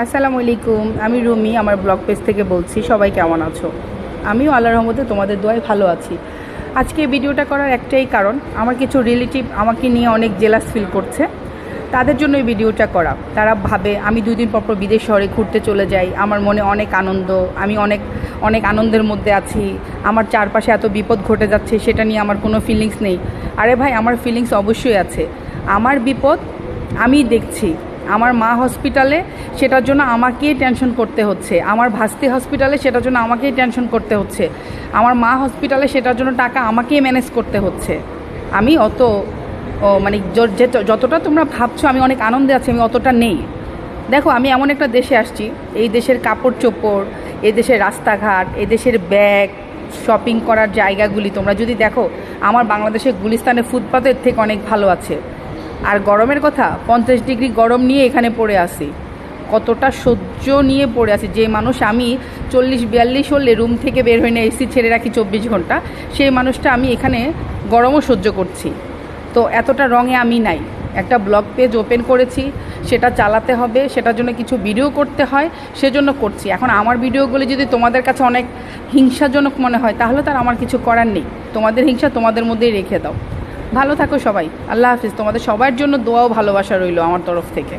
আসসালামু আলাইকুম, আমি রুমি। আমার ব্লগ পেজ থেকে বলছি। সবাই কেমন আছো? আমিও আল্লাহর রহমতে তোমাদের দোয়ায় ভালো আছি। আজকে ভিডিওটা করার একটাই কারণ, আমার কিছু রিলেটিভ আমাকে নিয়ে অনেক জেলাস ফিল করছে। তাদের জন্য এই ভিডিওটা করা। তারা ভাবে আমি 2 দিন পর বিদেশ শহরে ঘুরতে চলে যাই, আমার মনে অনেক আনন্দ, আমি অনেক অনেক আনন্দের মধ্যে আছি, আমার চারপাশে এত বিপদ ঘটে যাচ্ছে, সেটা নিয়ে আমার কোনো ফিলিংস নেই। আরে ভাই, আমার ফিলিংস অবশ্যই আছে। আমার বিপদ আমি দেখছি। আমার মা হসপিটালে, সেটার জন্য আমাকেই টেনশন করতে হচ্ছে। আমার ভাস্তি হসপিটালে, সেটার জন্য আমাকেই টেনশন করতে হচ্ছে। আমার মা হসপিটালে, সেটার জন্য টাকা আমাকেই ম্যানেজ করতে হচ্ছে। আমি অত মানে যতটা তোমরা ভাবছো আমি অনেক আনন্দে আছি, আমি অতটা নেই। দেখো, আমি এমন একটা দেশে আসছি, এই দেশের কাপড় চোপড়, এই দেশের রাস্তাঘাট, এই দেশের ব্যাগ, শপিং করার জায়গাগুলি তোমরা যদি দেখো, আমার বাংলাদেশের গুলিস্তানের ফুটপাতের থেকে অনেক ভালো আছে। আর গরমের কথা, 50 ডিগ্রি গরম নিয়ে এখানে পড়ে আসি, কতটা সহ্য নিয়ে পড়ে আছি। যে মানুষ আমি 40-42 হলে রুম থেকে বের হয়ে এসি ছেড়ে রাখি 24 ঘন্টা, সেই মানুষটা আমি এখানে গরমও সহ্য করছি। তো এতটা রঙে আমি নাই। একটা ব্লগ পেজ ওপেন করেছি, সেটা চালাতে হবে, সেটার জন্য কিছু ভিডিও করতে হয়, সেজন্য করছি। এখন আমার ভিডিওগুলি যদি তোমাদের কাছে অনেক হিংসাজনক মনে হয়, তাহলে তার আমার কিছু করার নেই। তোমাদের হিংসা তোমাদের মধ্যেই রেখে দাও। ভালো থাকো সবাই। আল্লাহ হাফিজ। তোমাদের সবার জন্য দোয়া ও ভালোবাসা রইল আমার তরফ থেকে।